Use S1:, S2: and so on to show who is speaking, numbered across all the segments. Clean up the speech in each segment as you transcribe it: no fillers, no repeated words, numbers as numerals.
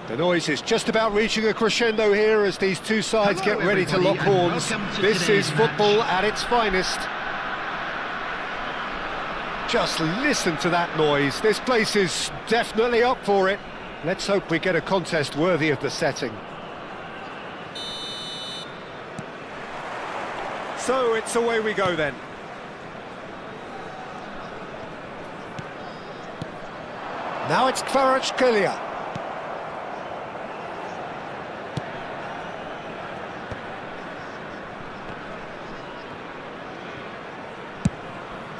S1: The noise is just about reaching a crescendo here as these two sides get ready to lock horns. This is football at its finest. Just listen to that noise. This place is definitely up for it. Let's hope we get a contest worthy of the setting. So it's away we go then. Now it's Kvaratskhelia.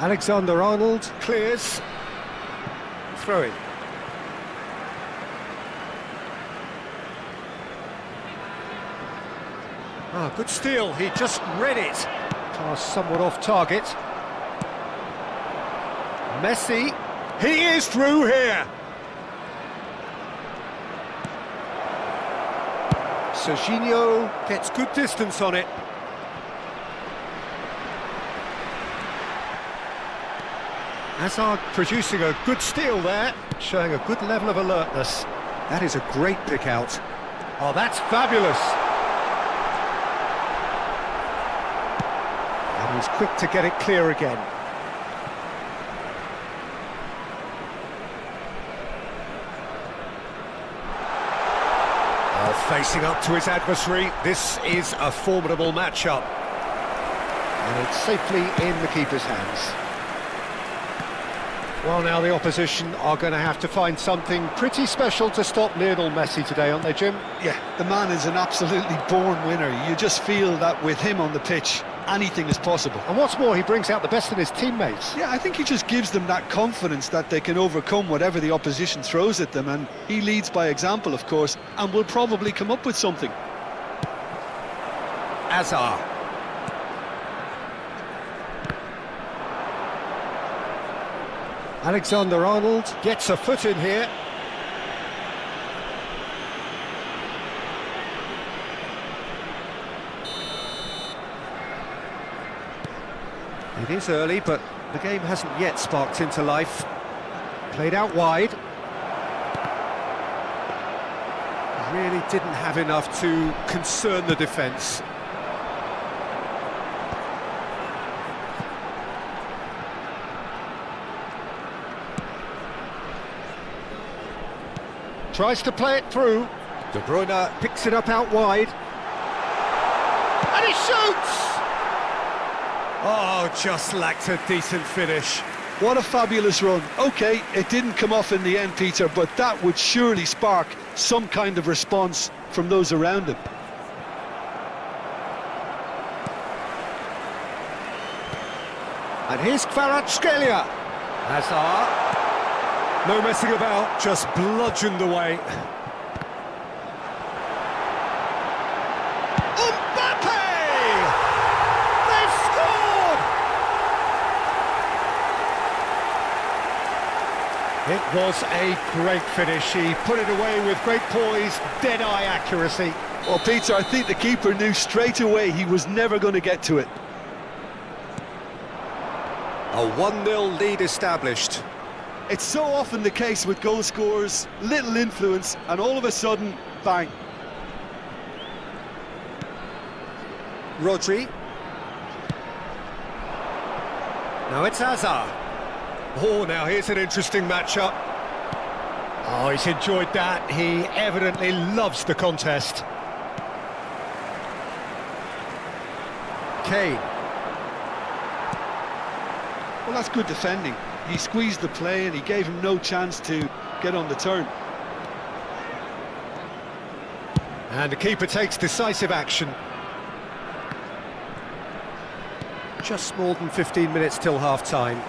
S1: Alexander-Arnold clears. Throw in. Ah, good steal, he just read it. Pass somewhat off target. Messi, he is through here. Serginho gets good distance on it. Hazard producing a good steal there, showing a good level of alertness. That is a great pick out. Oh, that's fabulous. And he's quick to get it clear again. Oh, facing up to his adversary, this is a formidable matchup. And it's safely in the keeper's hands. Well, now the opposition are going to have to find something pretty special to stop Lionel Messi today, aren't they, Jim?
S2: Yeah, the man is an absolutely born winner. You just feel that with him on the pitch, anything is possible.
S1: And what's more, he brings out the best in his teammates.
S2: Yeah, I think he just gives them that confidence that they can overcome whatever the opposition throws at them, and he leads by example, of course, and will probably come up with something.
S1: Hazard. Alexander-Arnold gets a foot in here. It is early, but the game hasn't yet sparked into life. Played out wide. Really didn't have enough to concern the defence. Tries to play it through. De Bruyne picks it up out wide. And he shoots! Oh, just lacked a decent finish.
S2: What a fabulous run. OK, it didn't come off in the end, Peter, but that would surely spark some kind of response from those around him.
S1: And here's Kvaratskhelia. Hazard. No messing about, just bludgeoned away. Mbappe! They've scored! It was a great finish. He put it away with great poise, dead-eye accuracy.
S2: Well, Peter, I think the keeper knew straight away he was never going to get to it.
S1: A 1-0 lead established.
S2: It's so often the case with goal scorers, little influence, and all of a sudden, bang.
S1: Rodri. Now it's Hazard. Oh, now here's an interesting matchup. Oh, he's enjoyed that. He evidently loves the contest. Kane.
S2: Well, that's good defending. He squeezed the play and he gave him no chance to get on the turn.
S1: And the keeper takes decisive action. Just more than 15 minutes till half-time.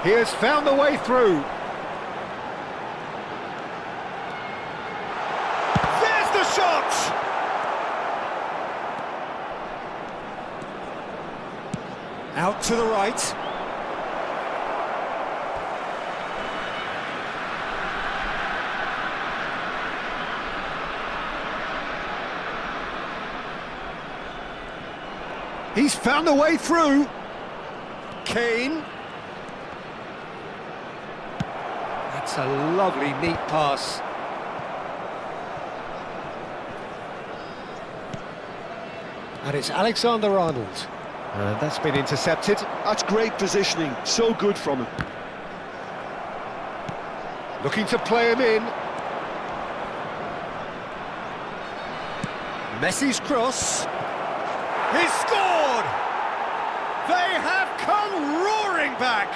S1: He has found a way through. There's the shot! Out to the right. He's found a way through. Kane. That's a lovely, neat pass. And it's Alexander-Arnold. And that's been intercepted.
S2: That's great positioning, so good from him.
S1: Looking to play him in. Messi's cross. He's scored! They have come roaring back!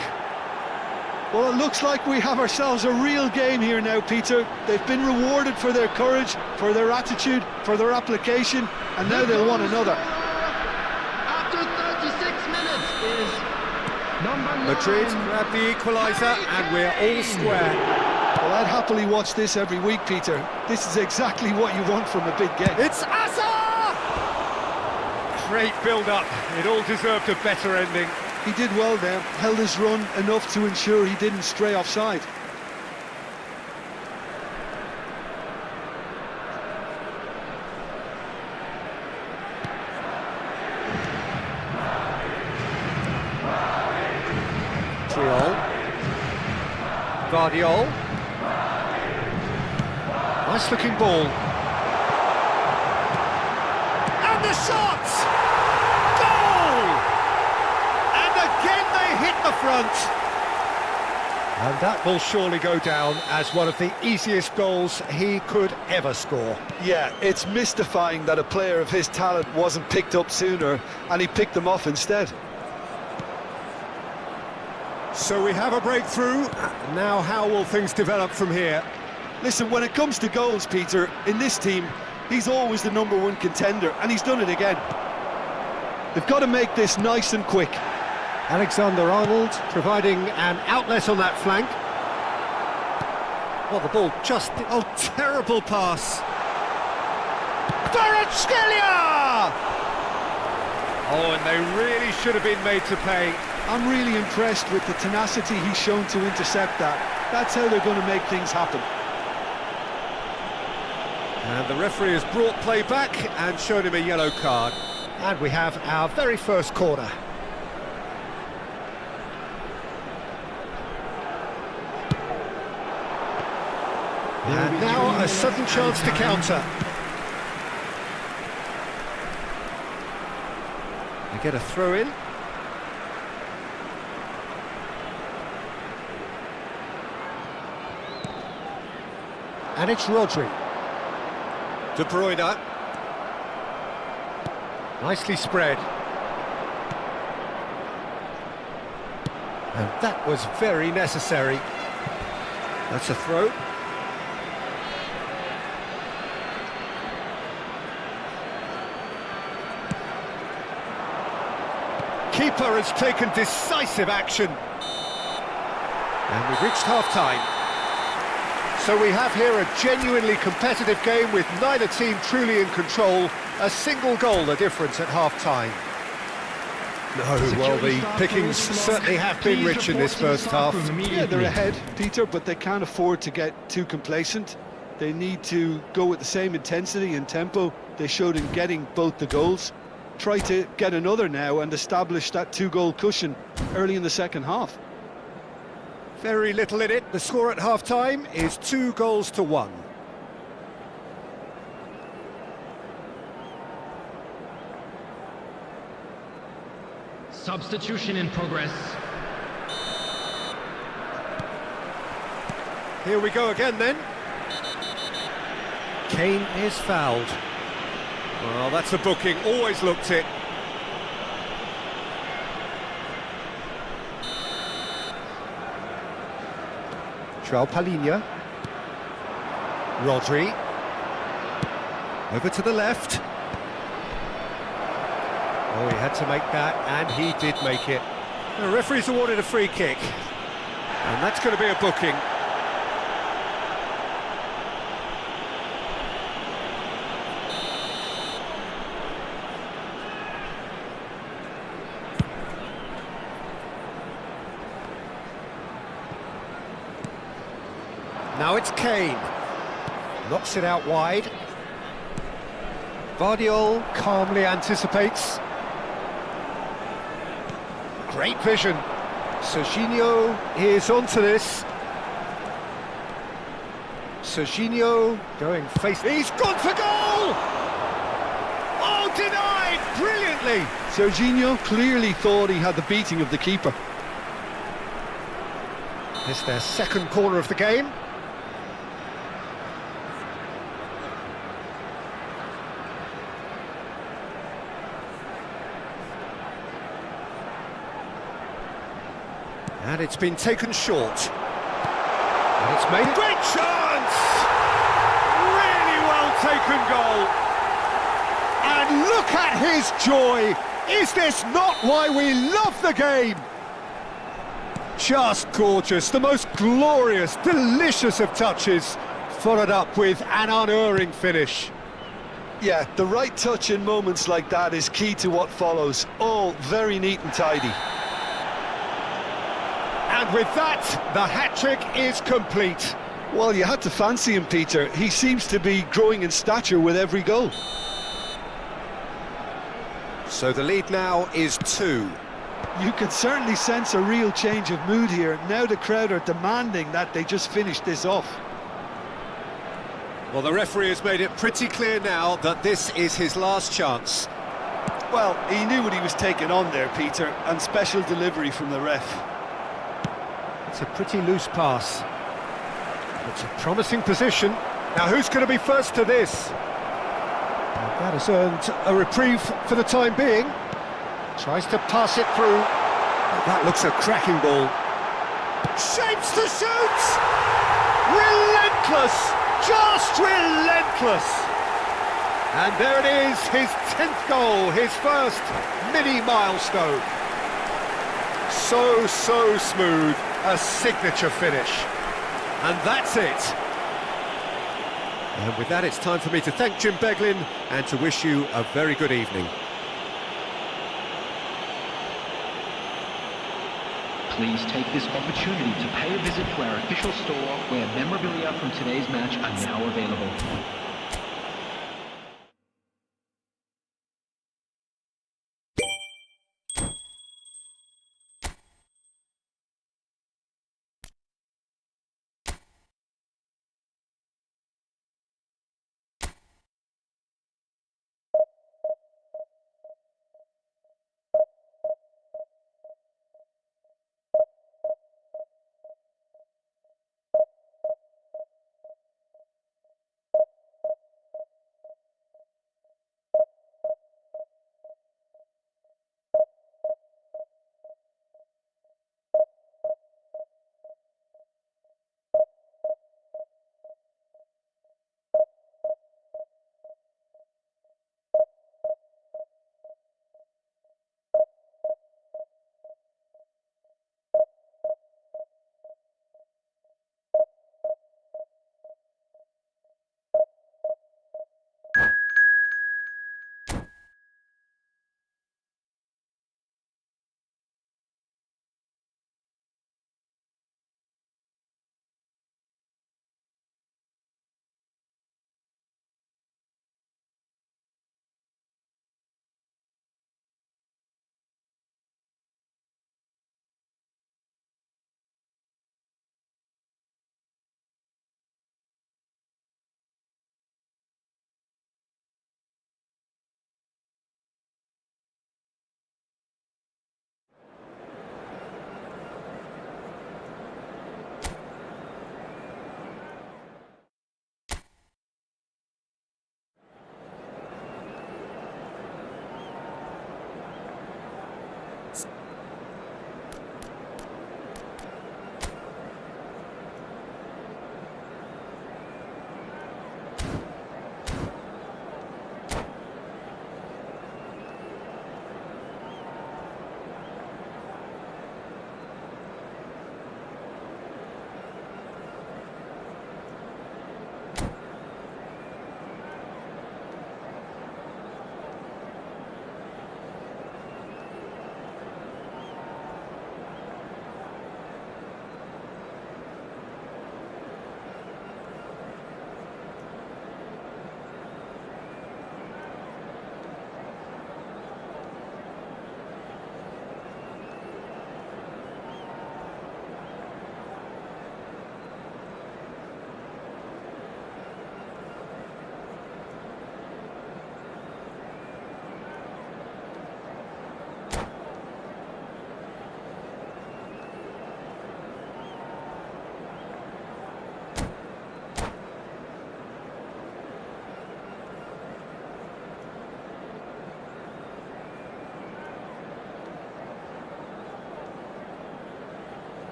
S2: Well, it looks like we have ourselves a real game here now, Peter. They've been rewarded for their courage, for their attitude, for their application, and now they'll want another.
S3: After 36 minutes is number 9.
S1: Madrid grab the equaliser and we're all square.
S2: Well, I'd happily watch this every week, Peter. This is exactly what you want from a big game.
S1: It's Azar! Great build-up. It all deserved a better ending.
S2: He did well there, held his run enough to ensure he didn't stray offside.
S1: Triol. Guardiol. Nice looking ball. And the shot! Goal! And again they hit the front. And that will surely go down as one of the easiest goals he could ever score.
S2: Yeah, it's mystifying that a player of his talent wasn't picked up sooner, and he picked them off instead.
S1: So we have a breakthrough. Now how will things develop from here?
S2: Listen, when it comes to goals, Peter, in this team, he's always the #1 contender, and he's done it again. They've got to make this nice and quick.
S1: Alexander-Arnold providing an outlet on that flank. Well, the ball just... Oh, terrible pass. Kvaratskhelia! Oh, and they really should have been made to pay.
S2: I'm really impressed with the tenacity he's shown to intercept that. That's how they're going to make things happen.
S1: And the referee has brought play back and shown him a yellow card. And we have our very first corner. And now a sudden chance to counter. They get a throw in. And it's Rodri. De Bruyne. Nicely spread. And that was very necessary. That's a throw. Keeper has taken decisive action. And we've reached half-time. So we have here a genuinely competitive game with neither team truly in control. A single goal the difference at half-time. No, well, the pickings certainly have been rich in this first half.
S2: Yeah, they're ahead, Peter, but they can't afford to get too complacent. They need to go with the same intensity and tempo they showed in getting both the goals. Try to get another now and establish that 2-goal cushion early in the second half.
S1: Very little in it. The score at half-time is 2-1.
S3: Substitution in progress.
S1: Here we go again then. Kane is fouled. Well, that's a booking. Always looked it. João Palhinha. Rodri. Over to the left. Oh, he had to make that, and he did make it. The referee's awarded a free kick. And that's going to be a booking. Now it's Kane. Knocks it out wide. Guardiol calmly anticipates. Great vision. Serginho is onto this. Serginho going face... He's gone for goal! Oh, denied brilliantly.
S2: Serginho clearly thought he had the beating of the keeper.
S1: It's their second corner of the game. And it's been taken short. And it's made a great chance! Really well taken goal. And look at his joy! Is this not why we love the game? Just gorgeous, the most glorious, delicious of touches, followed up with an unerring finish.
S2: Yeah, the right touch in moments like that is key to what follows. All very neat and tidy.
S1: And with that, the hat-trick is complete.
S2: Well, you had to fancy him, Peter. He seems to be growing in stature with every goal.
S1: So the lead now is 2.
S2: You can certainly sense a real change of mood here. Now the crowd are demanding that they just finish this off.
S1: Well, the referee has made it pretty clear now that this is his last chance.
S2: Well, he knew what he was taking on there, Peter, and special delivery from the ref.
S1: It's a pretty loose pass. It's a promising position. Now, who's going to be first to this? And that has earned a reprieve for the time being. Tries to pass it through. That looks a cracking ball. Shapes to shoot! Relentless! Just relentless! And there it is, his 10th goal, his first mini milestone. So smooth, a signature finish. And that's it. And with that, it's time for me to thank Jim Beglin and to wish you a very good evening.
S3: Please take this opportunity to pay a visit to our official store where memorabilia from today's match are now available.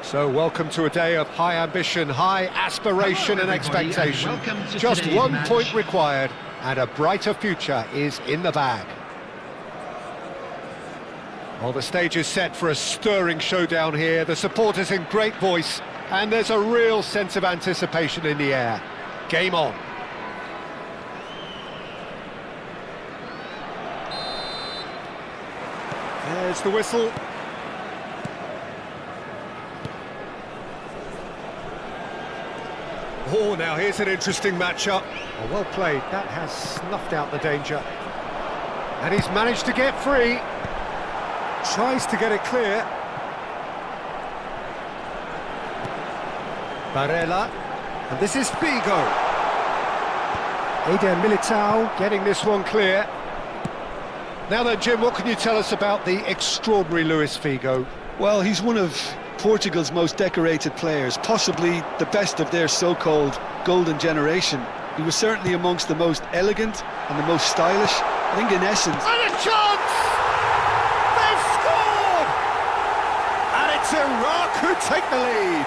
S1: So welcome to a day of high ambition, high aspiration and expectation. Just 1 point required and a brighter future is in the bag. Well, the stage is set for a stirring showdown here. The supporters in great voice and there's a real sense of anticipation in the air. Game on. There's the whistle. Oh, now here's an interesting matchup. Oh, well played. That has snuffed out the danger. And he's managed to get free. Tries to get it clear. Barella. And this is Figo. Eder Militao getting this one clear. Now then, Jim, what can you tell us about the extraordinary Luis Figo?
S2: Well, he's one of Portugal's most decorated players, possibly the best of their so-called golden generation. He was certainly amongst the most elegant and the most stylish. I think in essence...
S1: And a chance! They've scored! And it's Iraq who take the lead.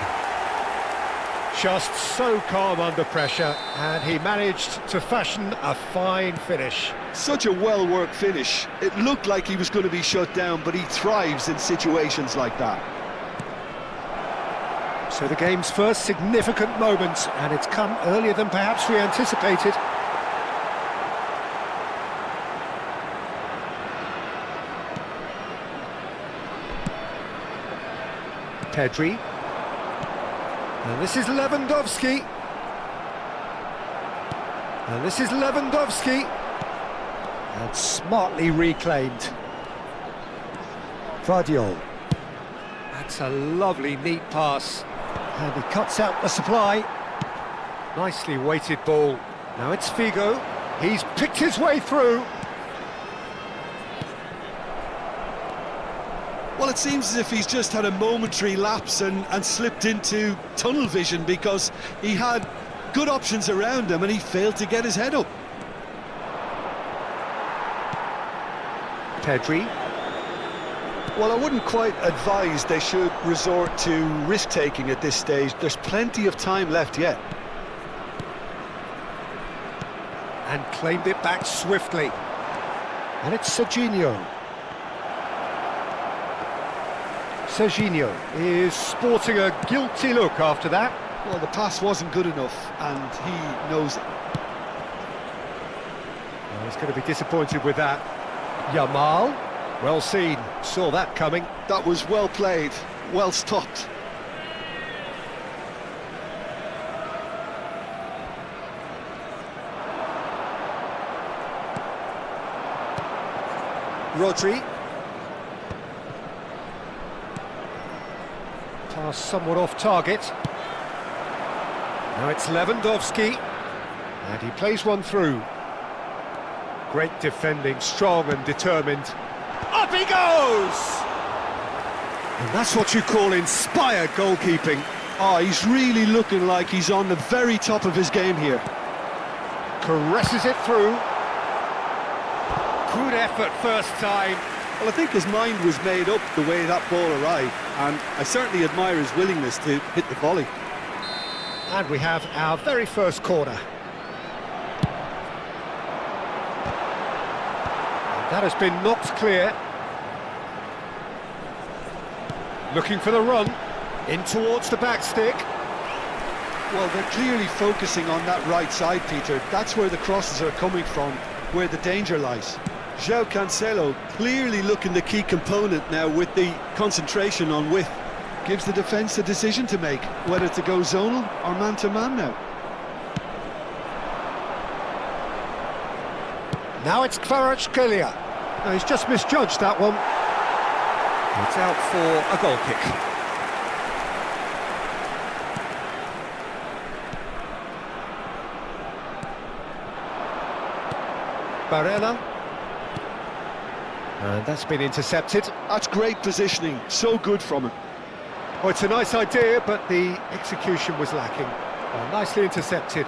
S1: Just so calm under pressure, and he managed to fashion a fine finish.
S2: Such a well-worked finish. It looked like he was going to be shut down, but he thrives in situations like that.
S1: So the game's first significant moment, and it's come earlier than perhaps we anticipated. Pedri. And this is Lewandowski. And this is Lewandowski. And smartly reclaimed. Vardiol. That's a lovely, neat pass. And he cuts out the supply. Nicely weighted ball. Now it's Figo. He's picked his way through.
S2: Well, it seems as if he's just had a momentary lapse and slipped into tunnel vision, because he had good options around him and he failed to get his head up.
S1: Pedri.
S2: Well, I wouldn't quite advise they should resort to risk-taking at this stage. There's plenty of time left yet.
S1: And claimed it back swiftly. And it's Serginho. Serginho is sporting a guilty look after that.
S2: Well, the pass wasn't good enough, and he knows it.
S1: Well, he's going to be disappointed with that. Yamal, well seen, saw that coming.
S2: That was well played, well stopped.
S1: Rodri. Pass somewhat off target. Now it's Lewandowski. And he plays one through. Great defending, strong and determined. Up he goes! And that's what you call inspired goalkeeping.
S2: Oh, he's really looking like he's on the very top of his game here.
S1: Caresses it through. Good effort first time.
S2: Well, I think his mind was made up the way that ball arrived, and I certainly admire his willingness to hit the volley.
S1: And we have our very first corner. And that has been knocked clear. Looking for the run. In towards the back stick.
S2: Well, they're clearly focusing on that right side, Peter. That's where the crosses are coming from, where the danger lies. João Cancelo clearly looking the key component now with the concentration on width. Gives the defence a decision to make, whether to go zonal or man-to-man now.
S1: Now it's Kvaratskhelia. No, he's just misjudged that one. It's out for a goal kick. Barella. And that's been intercepted.
S2: That's great positioning, so good from him.
S1: Oh, it's a nice idea, but the execution was lacking. Oh, nicely intercepted.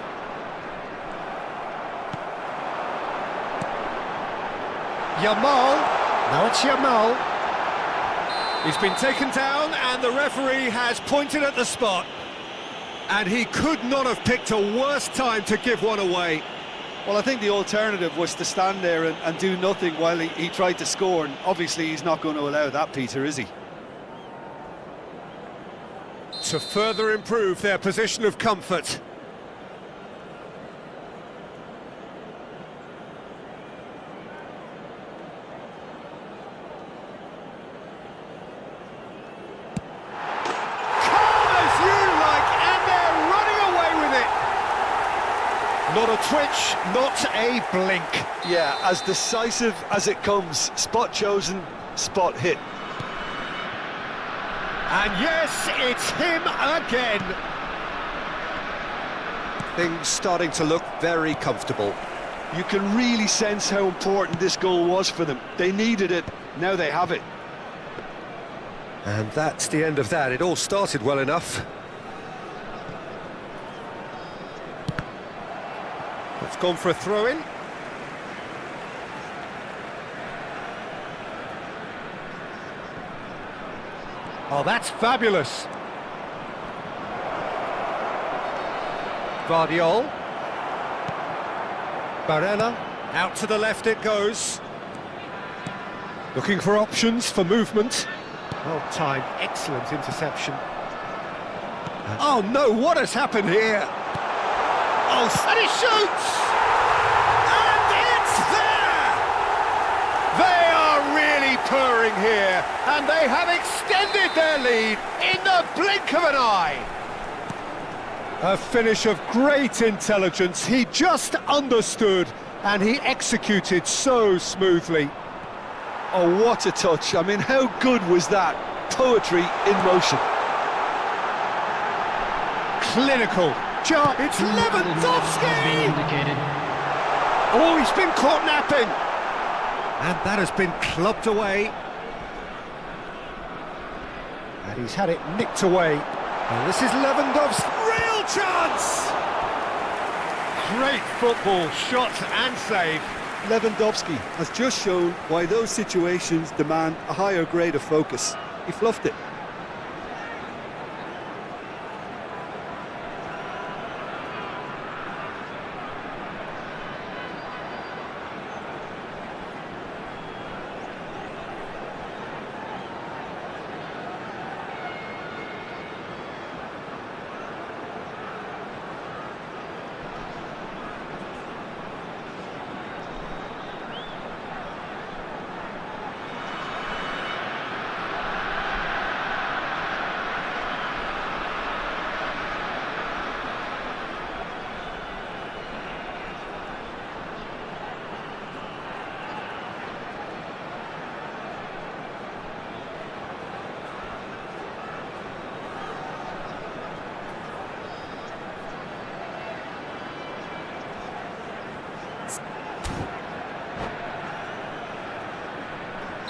S1: Yamal. Now it's Yamal. He's been taken down And the referee has pointed at the spot. And he could not have picked a worse time to give one away.
S2: Well, I think the alternative was to stand there and do nothing while he tried to score, and obviously he's not going to allow that, Peter, is he?
S1: To further improve their position of comfort. Not a twitch, not a blink.
S2: Yeah, as decisive as it comes. Spot chosen, spot hit.
S1: And yes, it's him again. Things starting to look very comfortable.
S2: You can really sense how important this goal was for them. They needed it, now they have it.
S1: And that's the end of that. It all started well enough. It's gone for a throw-in. Oh, that's fabulous. Guardiola. Barella. Out to the left it goes. Looking for options for movement. Well timed, excellent interception. Oh no, what has happened here? Oh, and he shoots! And it's there! They are really purring here, and they have extended their lead in the blink of an eye. A finish of great intelligence. He just understood, and he executed so smoothly.
S2: Oh, what a touch. I mean, how good was that? Poetry in motion.
S1: Clinical. It's Lewandowski! Oh, he's been caught napping! And that has been clubbed away. And he's had it nicked away. And this is Lewandowski. Real chance! Great football, shot and save.
S2: Lewandowski has just shown why those situations demand a higher grade of focus. He fluffed it.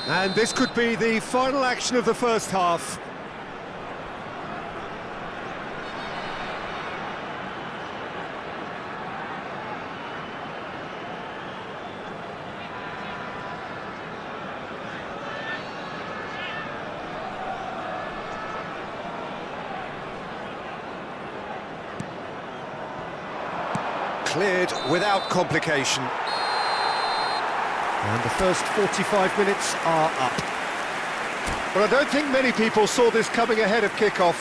S1: And this could be the final action of the first half. Cleared without complication. And the first 45 minutes are up. But I don't think many people saw this coming ahead of kick-off.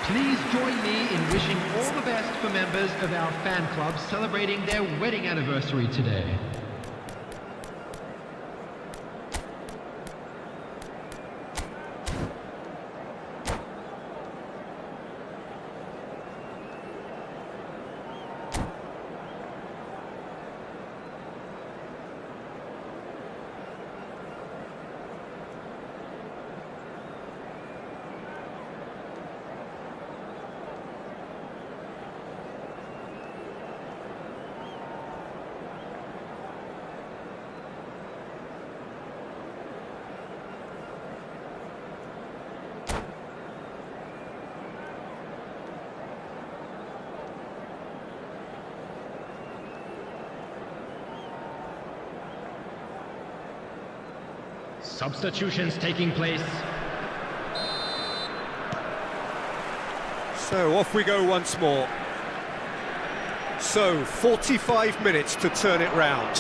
S3: Please join me in wishing all the best for members of our fan club celebrating their wedding anniversary today. Substitutions taking place.
S1: So off we go once more. So 45 minutes to turn it round.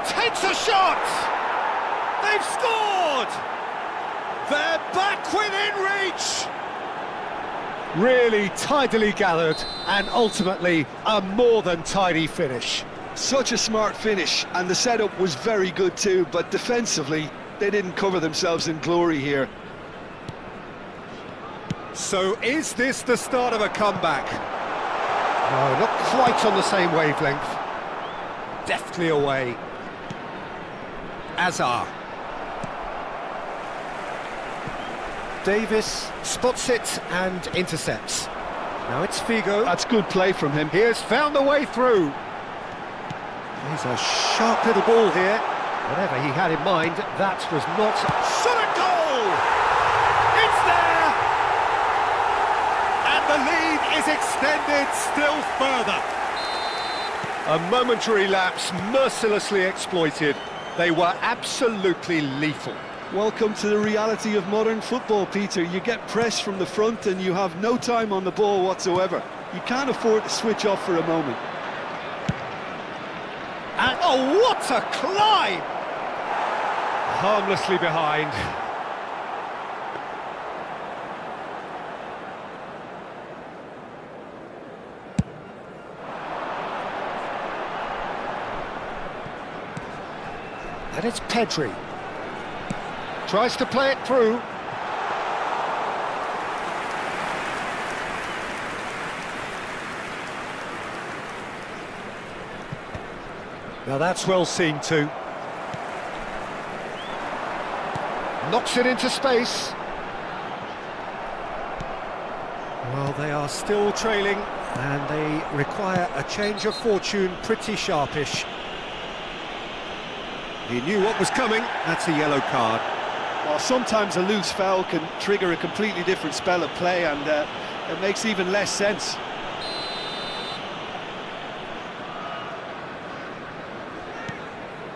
S1: Takes a shot! They've scored! They're back within reach! Really tidily gathered and ultimately a more than tidy finish.
S2: Such a smart finish, and the setup was very good too, but defensively they didn't cover themselves in glory here.
S1: So is this the start of a comeback? No, not quite on the same wavelength. Deftly away. Azar. Davis spots it and intercepts. Now it's Figo.
S2: That's good play from him.
S1: He has found a way through. He's a sharp little ball here. Whatever he had in mind, that was not... Shot a goal! It's there! And the lead is extended still further. A momentary lapse mercilessly exploited. They were absolutely lethal.
S2: Welcome to the reality of modern football, Peter. You get pressed from the front and you have no time on the ball whatsoever. You can't afford to switch off for a moment.
S1: And oh, what a climb! Harmlessly behind. And it's Pedri. Tries to play it through. Now that's well seen too. Knocks it into space. Well, they are still trailing and they require a change of fortune, pretty sharpish. He knew what was coming. That's a yellow card.
S2: Well, sometimes a loose foul can trigger a completely different spell of play, and it makes even less sense.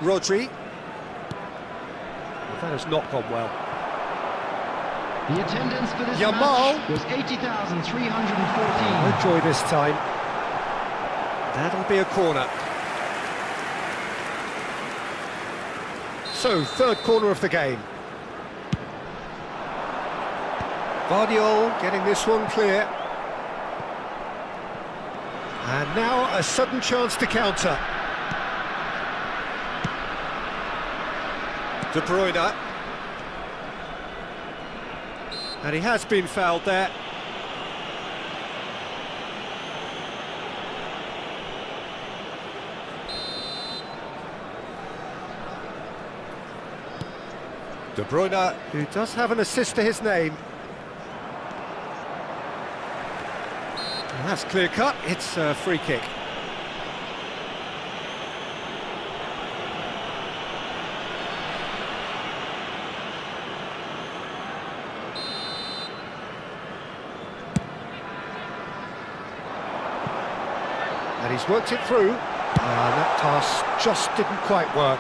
S1: Rodri. Well, that has not gone well.
S3: The attendance for this
S1: Yamal.
S3: match was 80,314.
S1: Enjoy this time. That'll be a corner. So, third corner of the game. Guardiola getting this one clear. And now a sudden chance to counter. De Bruyne. And he has been fouled there. De Bruyne, who does have an assist to his name. And that's clear cut, it's a free kick. And he's worked it through, and that pass just didn't quite work.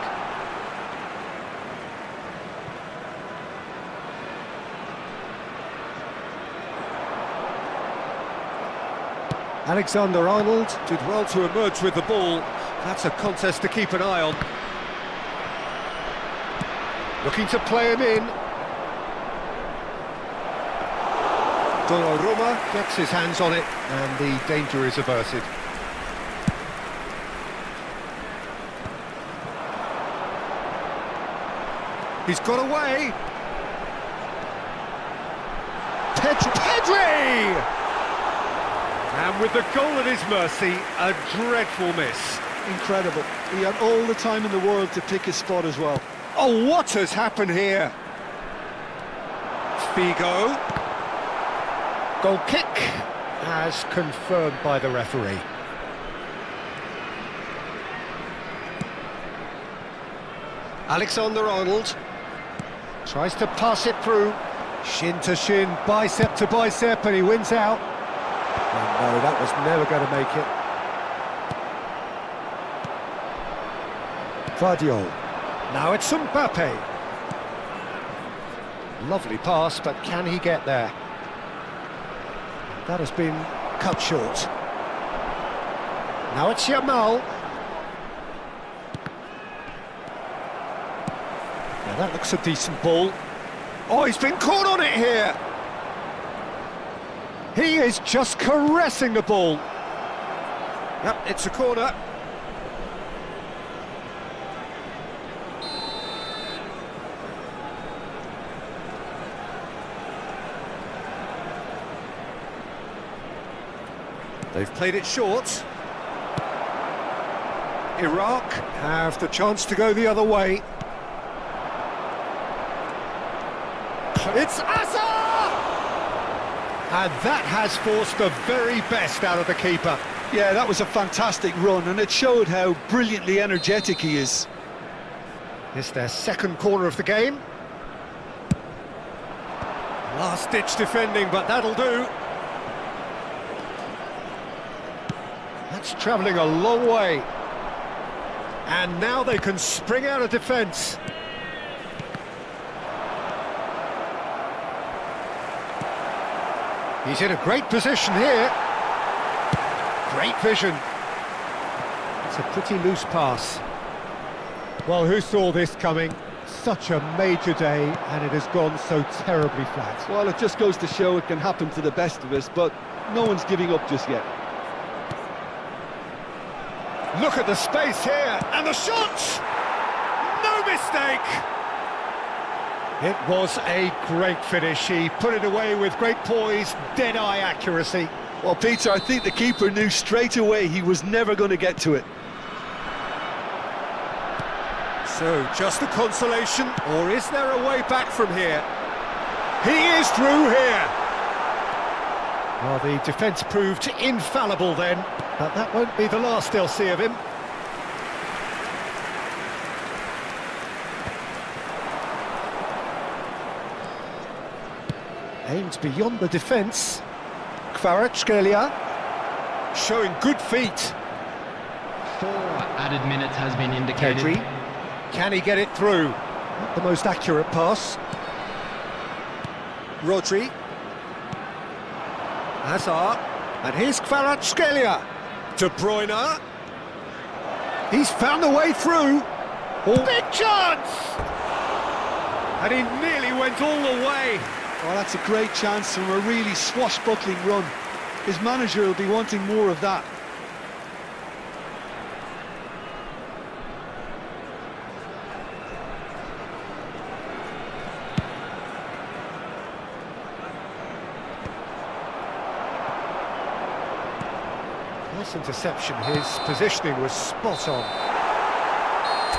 S1: Alexander-Arnold did well to emerge with the ball. That's a contest to keep an eye on. Looking to play him in. Donnarumma gets his hands on it, and the danger is averted. He's got away. Pedri! And with the goal at his mercy, a dreadful miss.
S2: Incredible. He had all the time in the world to pick his spot as well.
S1: Oh, what has happened here? Figo. Goal kick, as confirmed by the referee. Alexander-Arnold tries to pass it through. Shin to shin, bicep to bicep, and he wins out. Oh no, that was never going to make it. Vardiol. Now it's Mbappe. Lovely pass, but can he get there? That has been cut short. Now it's Yamal. Now that looks a decent ball. Oh, he's been caught on it here. He is just caressing the ball. Yep, it's a corner. They've played it short. Iraq have the chance to go the other way. It's Azar! And that has forced the very best out of the keeper.
S2: Yeah, that was a fantastic run, and it showed how brilliantly energetic he is.
S1: It's their second corner of the game. Last-ditch defending, but that'll do. That's travelling a long way. And now they can spring out of defence. He's in a great position here. Great vision. It's a pretty loose pass. Well, who saw this coming? Such a major day, and it has gone so terribly flat.
S2: Well, it just goes to show it can happen to the best of us, but no one's giving up just yet.
S1: Look at the space here, and the shot! No mistake! It was a great finish. He put it away with great poise, dead-eye accuracy.
S2: Well, Peter, I think the keeper knew straight away he was never going to get to it.
S1: So, just a consolation, or is there a way back from here? He is through here! Well, the defence proved infallible then, but that won't be the last they'll see of him. Aimed beyond the defence. Kvaratskhelia showing good feet.
S3: 4 added minutes has been indicated.
S1: Pedri, can he get it through? Not the most accurate pass. Rodri. Hazard. And here's Kvaratskhelia. De Bruyne. He's found a way through. Oh, big chance! And he nearly went all the way.
S2: Well, that's a great chance from a really swashbuckling run. His manager will be wanting more of that.
S1: Nice interception, his positioning was spot on.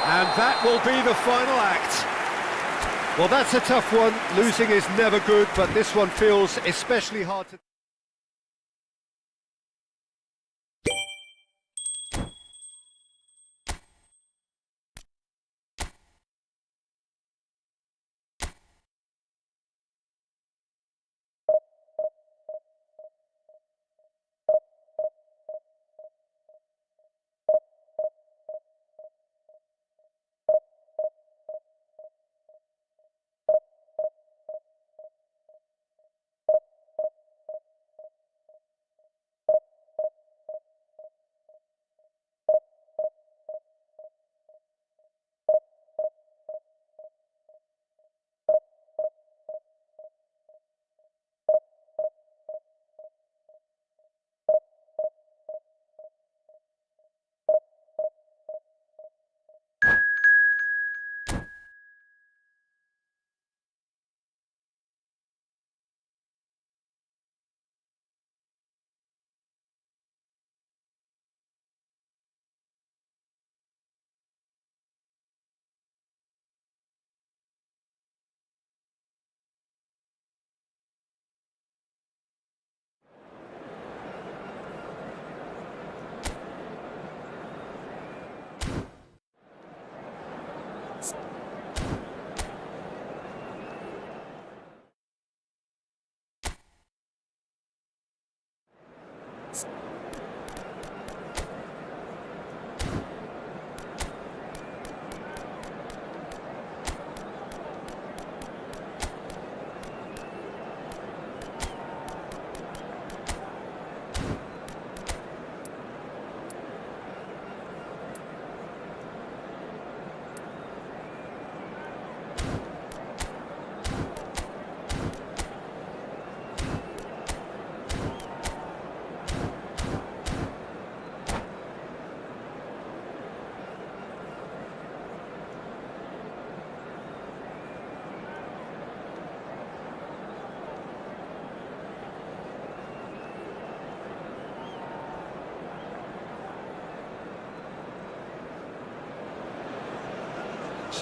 S1: And that will be the final act. Well, that's a tough one. Losing is never good, but this one feels especially hard to...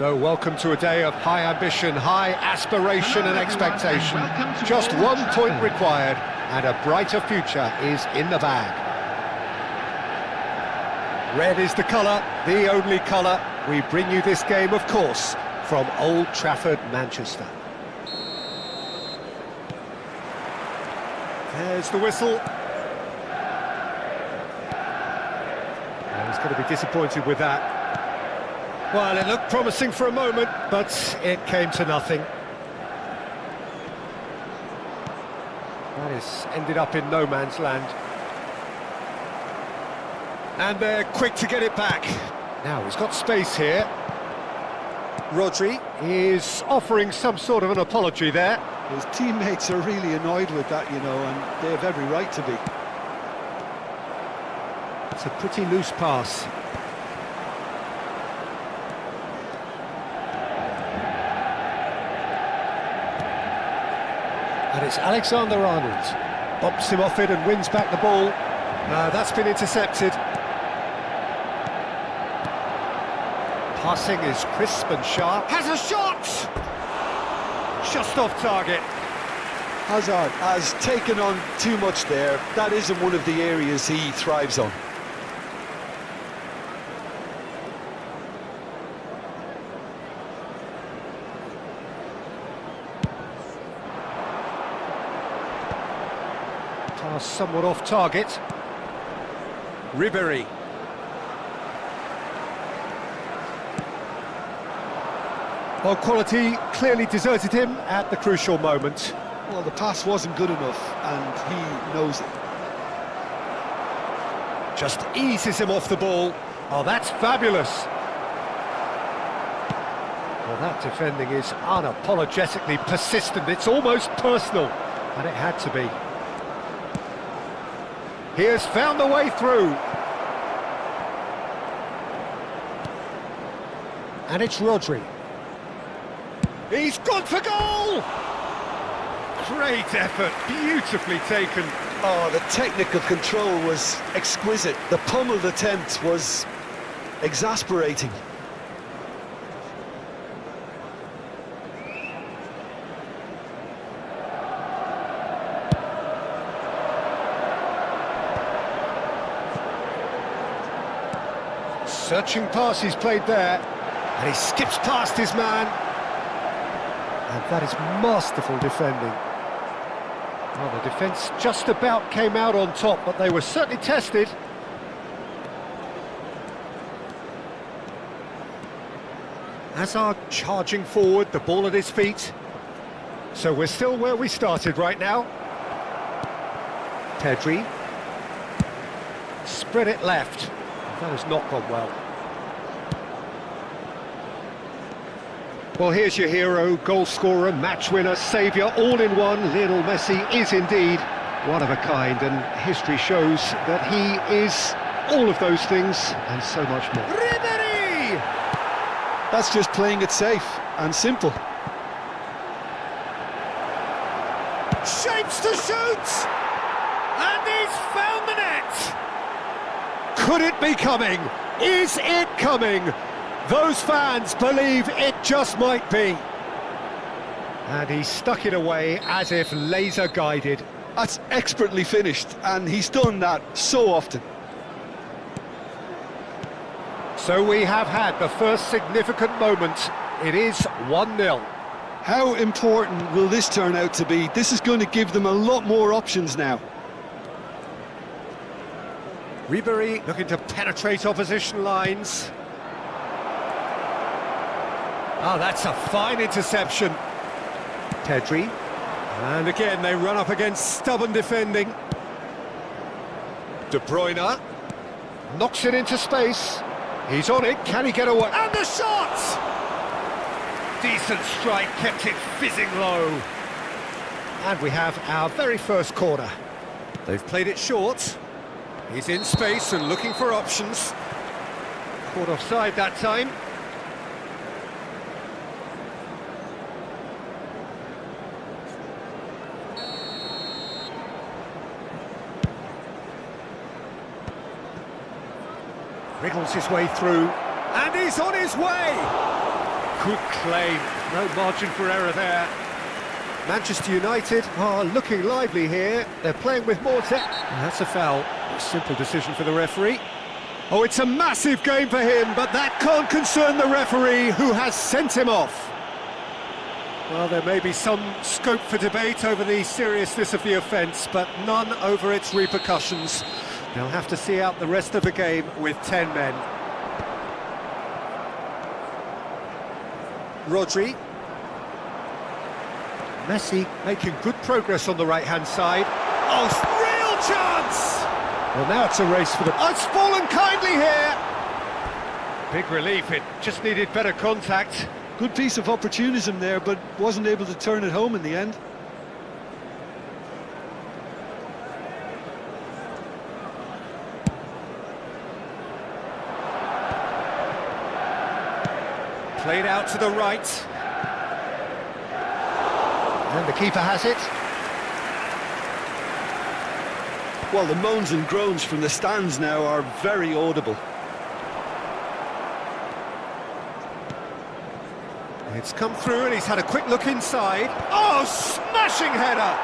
S1: So welcome to a day of high ambition, high aspiration and expectation. Just 1 point required and a brighter future is in the bag. Red is the colour, the only colour. We bring you this game, of course, from Old Trafford, Manchester. There's the whistle. Oh, he's going to be disappointed with that. Well, it looked promising for a moment, but it came to nothing. That has ended up in no man's land. And they're quick to get it back. Now, he's got space here. Rodri is offering some sort of an apology there.
S2: His teammates are really annoyed with that, you know, and they have every right to be.
S1: It's a pretty loose pass. And it's Alexander-Arnold. Bumps him off it and wins back the ball. That's been intercepted. Passing is crisp and sharp. Has a shot! Just off target.
S2: Hazard has taken on too much there. That isn't one of the areas he thrives on.
S1: Pass somewhat off target. Ribery. Well, quality clearly deserted him at the crucial moment.
S2: Well, the pass wasn't good enough, and he knows it.
S1: Just eases him off the ball. Oh, that's fabulous. Well, that defending is unapologetically persistent. It's almost personal, and it had to be. He has found the way through. And it's Rodri. He's gone for goal! Great effort, beautifully taken.
S2: Oh, the technical control was exquisite. The pummeled attempt was exasperating.
S1: Searching pass he's played there, and he skips past his man. And that is masterful defending. Well, the defence just about came out on top, but they were certainly tested. Hazard charging forward, the ball at his feet. So we're still where we started right now. Pedri. Spread it left. That has not gone well. Well, here's your hero, goal scorer, match winner, saviour, all in one. Lionel Messi is indeed one of a kind, and history shows that he is all of those things and so much more. Ribery!
S2: That's just playing it safe and simple.
S1: Shapes to shoot! And he's found the net! Could it be coming? Is it coming? Those fans believe it just might be. And he stuck it away as if laser-guided.
S2: That's expertly finished, and he's done that so often.
S1: So we have had the first significant moment. It is 1-0.
S2: How important will this turn out to be? This is going to give them a lot more options now.
S1: Ribery looking to penetrate opposition lines. Oh, that's a fine interception. Pedri. And again, they run up against stubborn defending. De Bruyne. Knocks it into space. He's on it. Can he get away? And the shot! Decent strike, kept it fizzing low. And we have our very first corner. They've played it short. He's in space and looking for options. Caught offside that time. Wriggles his way through, and he's on his way! Good claim, no margin for error there. Manchester United are looking lively here. They're playing with more That's a foul. A simple decision for the referee. Oh, it's a massive game for him, but that can't concern the referee, who has sent him off. Well, there may be some scope for debate over the seriousness of the offence, but none over its repercussions. They'll have to see out the rest of the game with 10 men. Rodri. Messi making good progress on the right-hand side. Oh, real chance! Well, now it's a race for the... Oh, it's fallen kindly here! Big relief, it just needed better contact.
S2: Good piece of opportunism there, but wasn't able to turn it home in the end.
S1: Played out to the right. And the keeper has it.
S2: Well, the moans and groans from the stands now are very audible.
S1: It's come through and he's had a quick look inside. Oh, smashing header!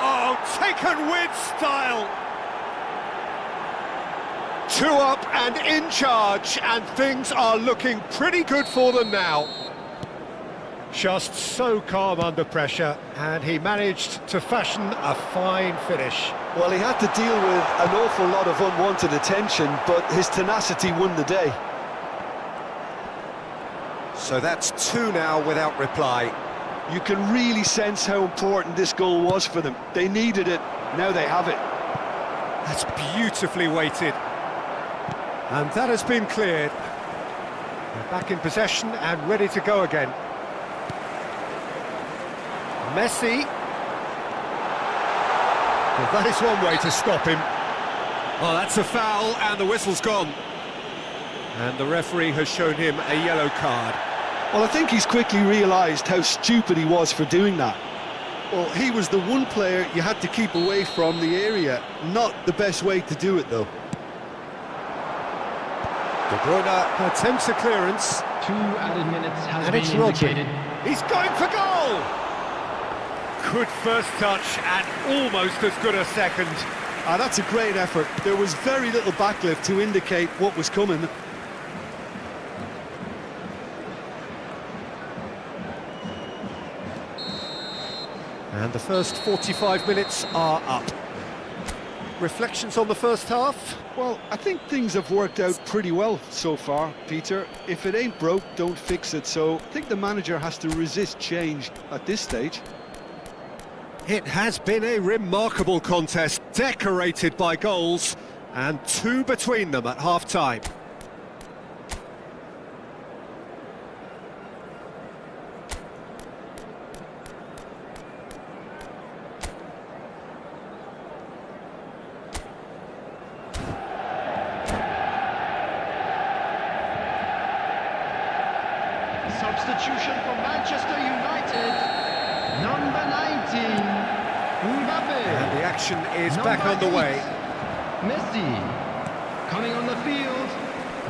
S1: Oh, taken with style! 2 up and in charge, and things are looking pretty good for them now. Just so calm under pressure, and he managed to fashion a fine finish.
S2: Well, he had to deal with an awful lot of unwanted attention, but his tenacity won the day.
S1: So that's 2 now without reply.
S2: You can really sense how important this goal was for them. They needed it, now they have it.
S1: That's beautifully weighted. And that has been cleared. They're back in possession and ready to go again. Messi. Well, that is one way to stop him. Oh, that's a foul, and the whistle's gone. And the referee has shown him a yellow card.
S2: Well, I think he's quickly realised how stupid he was for doing that. Well, he was the one player you had to keep away from the area. Not the best way to do it, though.
S1: De Bruyne attempts a clearance.
S3: 2 added minutes has
S1: And
S3: been
S1: it's
S3: indicated.
S1: Rodri. He's going for goal! Good first touch and almost as good a second.
S2: That's a great effort. There was very little backlift to indicate what was coming.
S1: And the first 45 minutes are up. Reflections on the first half?
S2: Well, I think things have worked out pretty well so far, Peter. If it ain't broke, don't fix it. So I think the manager has to resist change at this stage.
S1: It has been a remarkable contest, decorated by goals, and 2 between them at half-time.
S3: Substitution for Manchester United. Number 19, Mbappe.
S1: And the action is
S3: Number
S1: back on the
S3: 8,
S1: way.
S3: Messi. Coming on the field.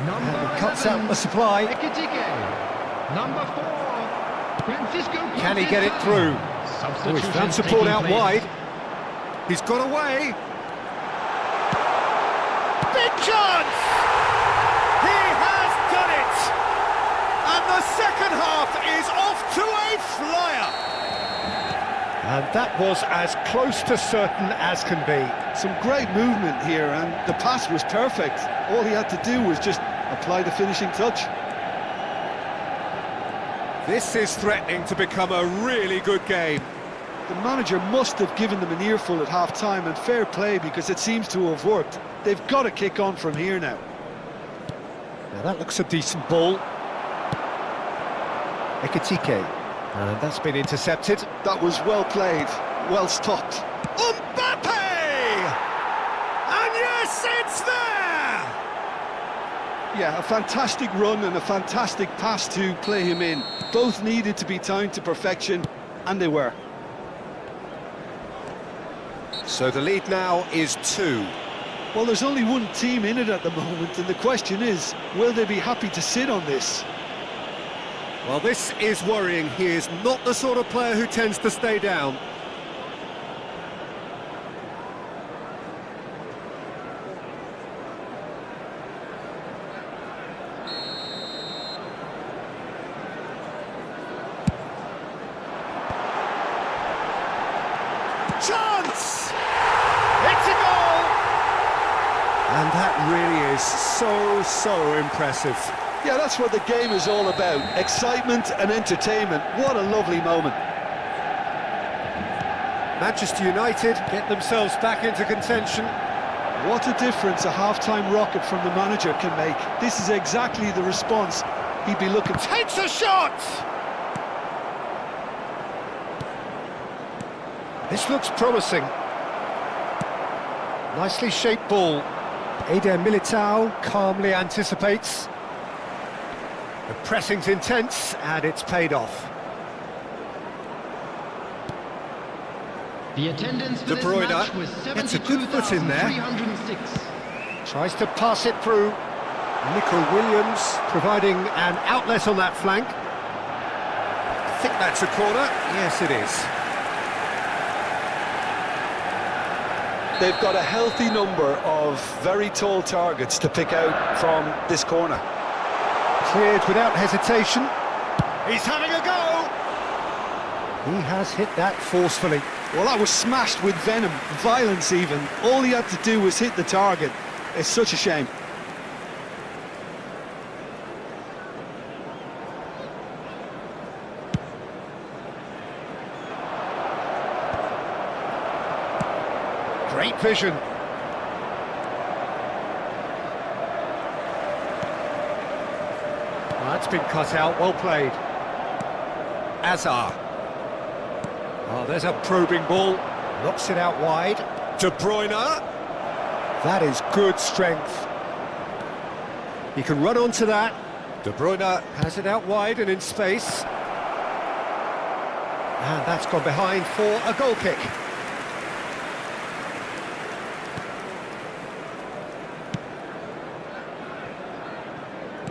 S3: Number
S1: And
S3: 11,
S1: he cuts out the supply.
S3: Ekitike. Number 4, Francisco.
S1: Can he get it through? Oh, he's found support out wide. He's got away. Big chance! He has done it! And the second half is off to a flyer. And that was as close to certain as can be.
S2: Some great movement here, and the pass was perfect. All he had to do was just apply the finishing touch.
S1: This is threatening to become a really good game.
S2: The manager must have given them an earful at half-time, and fair play, because it seems to have worked. They've got to kick on from here now.
S1: Now that looks a decent ball. Ekitike. And that's been intercepted.
S2: That was well played, well stopped.
S1: Mbappe! And yes, it's there!
S2: Yeah, a fantastic run and a fantastic pass to play him in. Both needed to be timed to perfection, and they were.
S1: So the lead now is 2.
S2: Well, there's only one team in it at the moment, and the question is, will they be happy to sit on this?
S1: Well, this is worrying. He is not the sort of player who tends to stay down. Chance! It's a goal! And that really is so impressive.
S2: Yeah, that's what the game is all about. Excitement and entertainment. What a lovely moment.
S1: Manchester United get themselves back into contention.
S2: What a difference a half-time rocket from the manager can make. This is exactly the response he'd be looking for.
S1: Takes a shot! This looks promising. Nicely shaped ball. Eder Militao calmly anticipates. The pressing's intense, and it's paid off.
S3: The attendance for
S1: De
S3: this
S1: Bruyne
S3: match was
S1: gets a good foot in there.
S3: 72,306.
S1: Tries to pass it through. Nico Williams providing an outlet on that flank. I think that's a corner. Yes, it is.
S2: They've got a healthy number of very tall targets to pick out from this corner.
S1: Cleared without hesitation. He's having a go! He has hit that forcefully.
S2: Well, that was smashed with venom, violence even. All he had to do was hit the target. It's such a shame.
S1: Great vision. Well, that's been cut out, well played. Azar. Oh, there's a probing ball. Knocks it out wide. De Bruyne. That is good strength. He can run onto that. De Bruyne has it out wide and in space. And that's gone behind for a goal kick.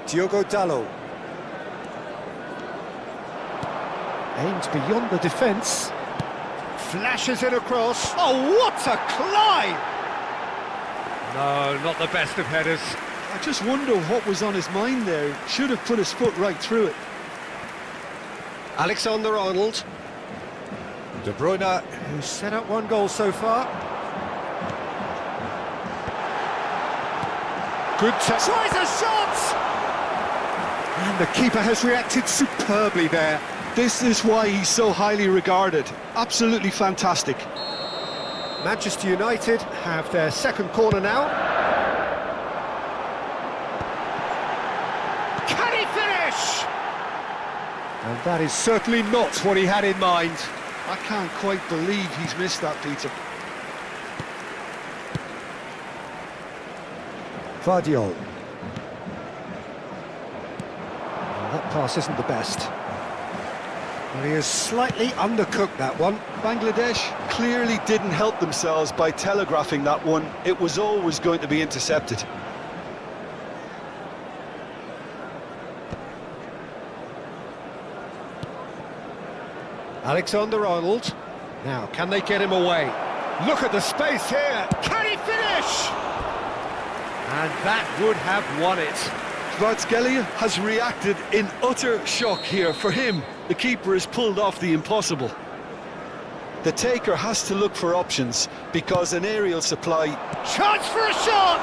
S1: Diogo Dalot. Aims beyond the defence. Flashes it across. Oh, what a climb! No, not the best of headers.
S2: I just wonder what was on his mind there. Should have put his foot right through it.
S1: Alexander-Arnold. De Bruyne, who's set up one goal so far. Good touch. Tries a shot! And the keeper has reacted superbly there.
S2: This is why he's so highly regarded. Absolutely fantastic.
S1: Manchester United have their second corner now. Can he finish? And that is certainly not what he had in mind.
S2: I can't quite believe he's missed that, Peter.
S1: Vardiol. That pass isn't the best. Well, he has slightly undercooked that one.
S2: Bangladesh clearly didn't help themselves by telegraphing that one. It was always going to be intercepted.
S1: Alexander-Arnold. Now, can they get him away? Look at the space here. Can he finish? And that would have won it.
S2: Kvaratskhelia has reacted in utter shock here. For him, the keeper has pulled off the impossible. The taker has to look for options because an aerial supply...
S1: Chance for a shot!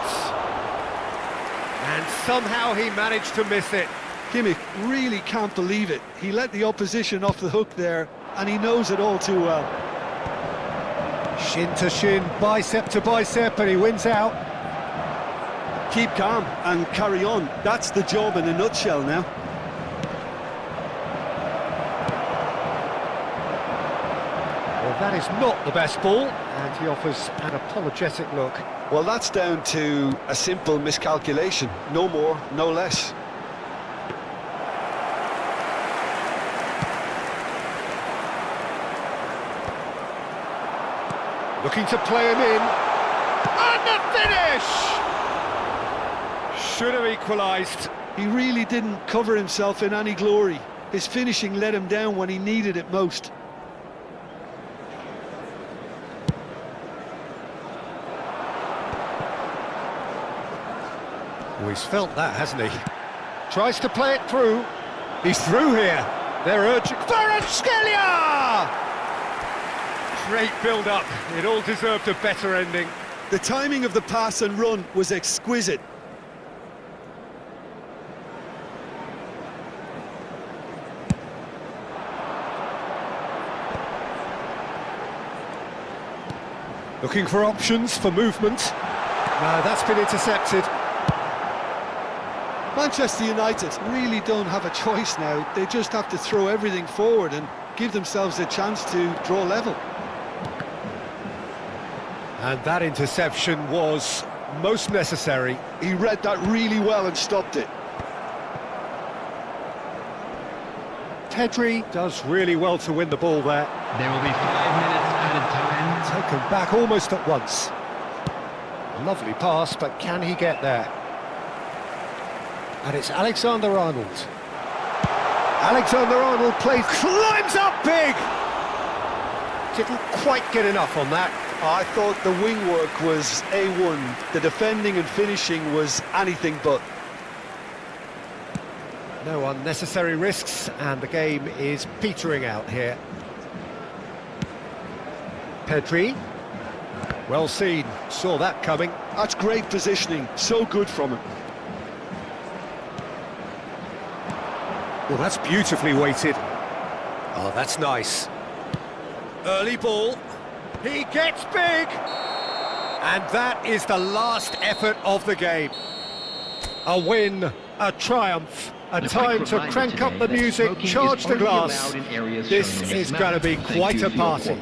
S1: And somehow he managed to miss it.
S2: Kimmich really can't believe it. He let the opposition off the hook there, and he knows it all too well.
S1: Shin to shin, bicep to bicep, and he wins out.
S2: Keep calm and carry on. That's the job in a nutshell now.
S1: Well, that is not the best ball, and he offers an apologetic look.
S2: Well, that's down to a simple miscalculation. No more, no less.
S1: Looking to play him in. And the finish! Should have equalised.
S2: He really didn't cover himself in any glory. His finishing let him down when he needed it most.
S1: Oh, he's felt that, hasn't he? Tries to play it through. He's through here. They're urging... Kvaratskhelia! Great build-up. It all deserved a better ending.
S2: The timing of the pass and run was exquisite.
S1: Looking for options for movement. No, that's been intercepted.
S2: Manchester United really don't have a choice now. They just have to throw everything forward and give themselves a chance to draw level.
S1: And that interception was most necessary.
S2: He read that really well and stopped it.
S1: Pedri does really well to win the ball there.
S3: There will be 5 minutes added time.
S1: Taken back almost at once. A lovely pass, but can he get there? And it's Alexander-Arnold. Alexander-Arnold climbs up big! Didn't quite get enough on that.
S2: I thought the wing work was A1. The defending and finishing was anything but.
S1: No unnecessary risks, and the game is petering out here. Pedri. Well seen, saw that coming.
S2: That's great positioning, so good from him.
S1: Well, that's beautifully weighted. Oh, that's nice. Early ball. He gets big! And that is the last effort of the game. A win, a triumph, a time to crank up the music, charge the glass. This is going to be quite a party.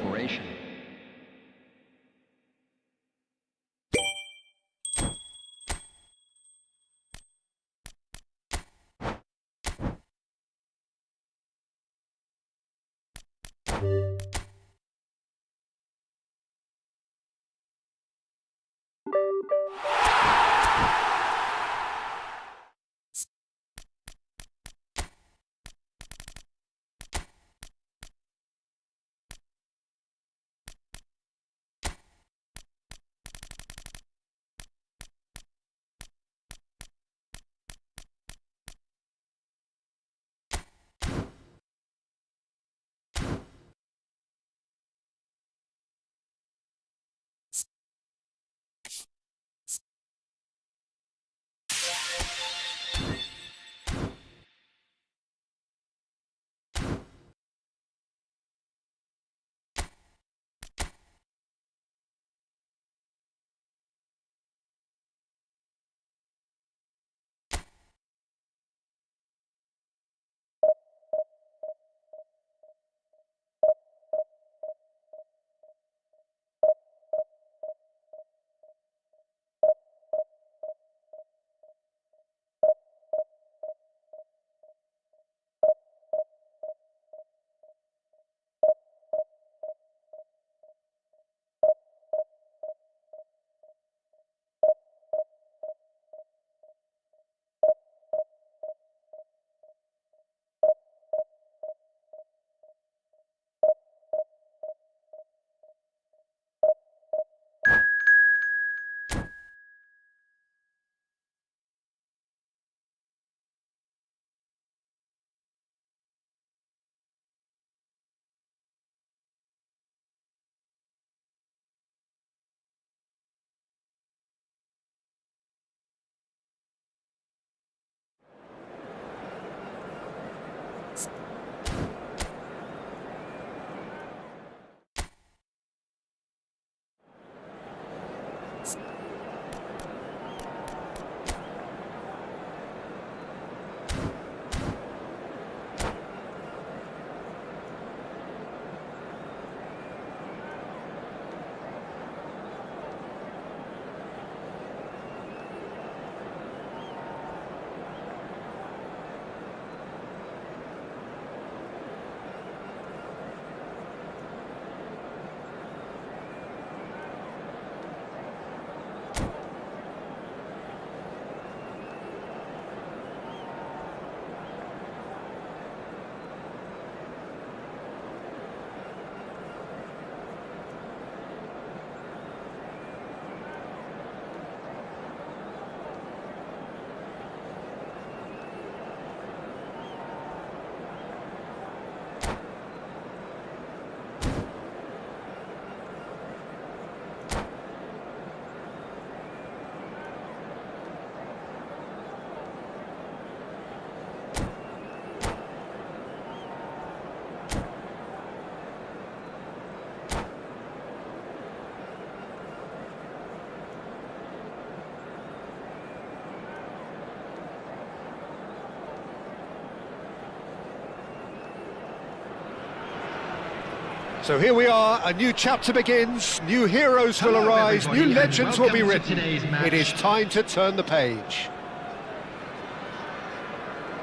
S1: So here we are, a new chapter begins, new heroes will
S3: Hello,
S1: arise,
S3: everybody,
S1: new legends will be
S3: welcome to
S1: written.
S3: today's match.
S1: It is time to turn the page.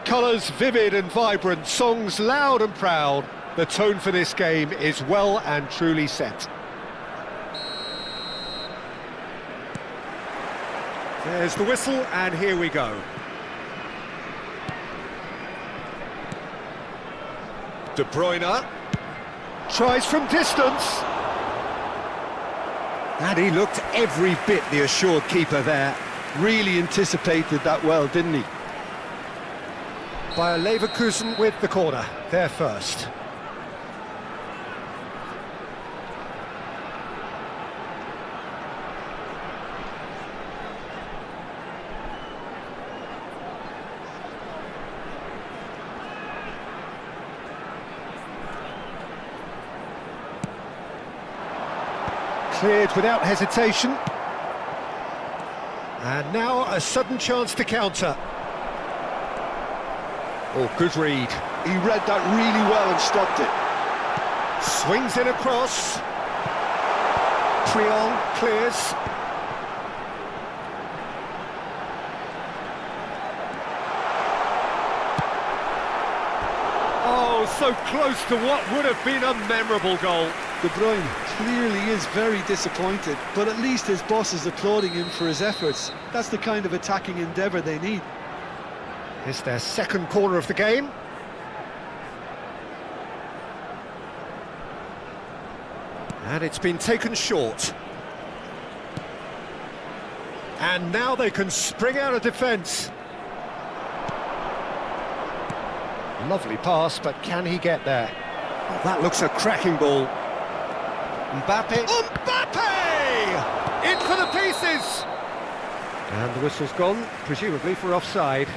S1: Colours vivid and vibrant, songs loud and proud. The tone for this game is well and truly set. There's the whistle, and here we go. De Bruyne tries from distance. And he looked every bit the assured keeper there.
S2: Really anticipated that well, didn't he?
S1: Bayer Leverkusen with the corner, there first. Cleared without hesitation. And now a sudden chance to counter. Oh, good read.
S2: He read that really well and stopped it.
S1: Swings it across. Triol clears. Oh, so close to what would have been a memorable goal.
S2: De Bruyne clearly is very disappointed, but at least his boss is applauding him for his efforts. That's the kind of attacking endeavour they need.
S1: It's their second corner of the game. And it's been taken short. And now they can spring out of defence. Lovely pass, but can he get there? Oh, that looks a cracking ball. Mbappe. Mbappe! In for the pieces! And the whistle's gone, presumably for offside.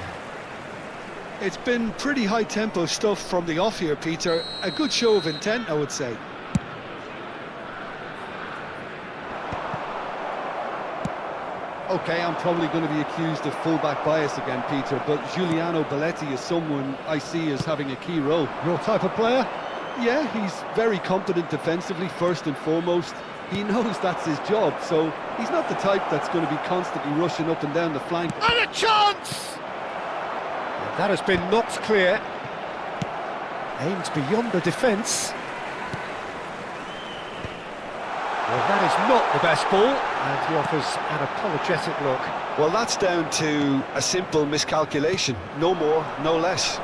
S2: It's been pretty high-tempo stuff from the off here, Peter. A good show of intent, I would say. OK, I'm probably going to be accused of full-back bias again, Peter, but Giuliano Belletti is someone I see as having a key role.
S1: Your type of player?
S2: Yeah, he's very competent defensively, first and foremost. He knows that's his job, so he's not the type that's going to be constantly rushing up and down the flank.
S1: And a chance! And that has been knocked clear. Aimed beyond the defence. Well, that is not the best ball, and he offers an apologetic look.
S2: Well, that's down to a simple miscalculation. No more, no less.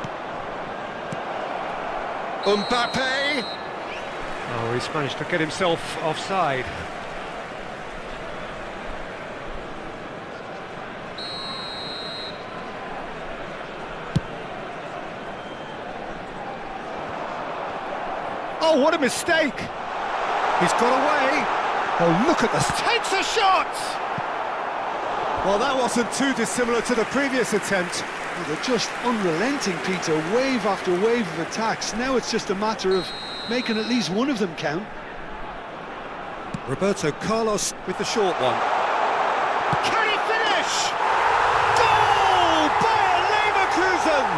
S1: Mbappe! Oh, he's managed to get himself offside. Oh, what a mistake! He's got away. Oh, look at this. Takes a shot! Well, that wasn't too dissimilar to the previous attempt.
S2: Well, they're just unrelenting, Peter. Wave after wave of attacks. Now it's just a matter of making at least one of them count.
S1: Roberto Carlos with the short one. Can he finish? Goal! Bayer Leverkusen!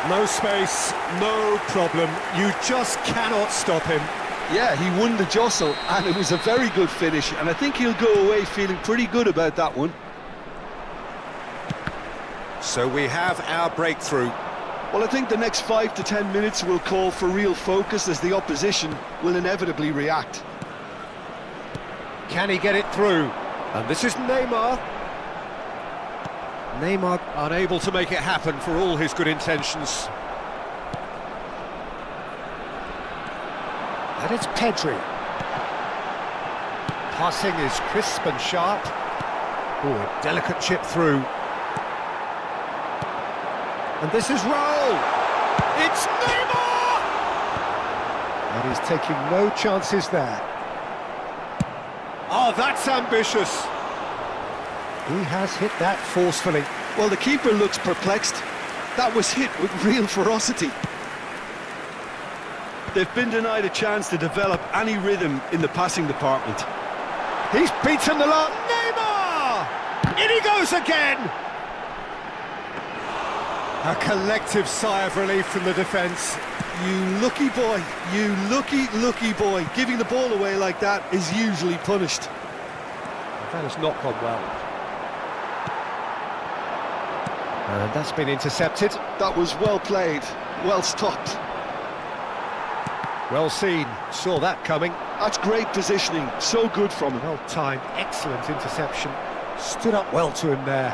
S1: No space, no problem. You just cannot stop him.
S2: Yeah, he won the jostle, and it was a very good finish, and I think he'll go away feeling pretty good about that one.
S1: So we have our breakthrough.
S2: Well, I think the next 5 to 10 minutes will call for real focus as the opposition will inevitably react.
S1: Can he get it through? And this is Neymar. Neymar unable to make it happen for all his good intentions. And it's Pedri. Passing is crisp and sharp. Oh, a delicate chip through. And this is Raul. It's Neymar! And he's taking no chances there. Oh, that's ambitious. He has hit that forcefully.
S2: Well, the keeper looks perplexed. That was hit with real ferocity. They've been denied a chance to develop any rhythm in the passing department.
S1: He's beaten the lot. Neymar! In he goes again! A collective sigh of relief from the defence.
S2: You lucky boy, you lucky boy. Giving the ball away like that is usually punished.
S1: That has not gone well. And that's been intercepted.
S2: That was well played, well stopped.
S1: Well seen, saw that coming.
S2: That's great positioning, so good from him.
S1: Well timed, excellent interception. Stood up well to him there.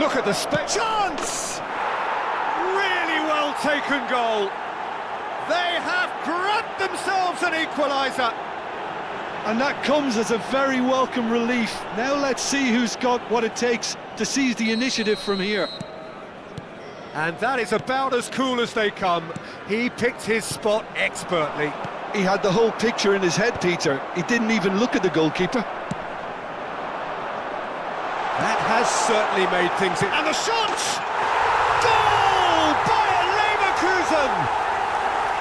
S1: Look at the chance! Really well taken goal. They have grabbed themselves an equaliser.
S2: And that comes as a very welcome relief. Now let's see who's got what it takes to seize the initiative from here.
S1: And that is about as cool as they come. He picked his spot expertly.
S2: He had the whole picture in his head, Peter. He didn't even look at the goalkeeper.
S1: That has certainly made things... And the shot! Goal! Bayer Leverkusen!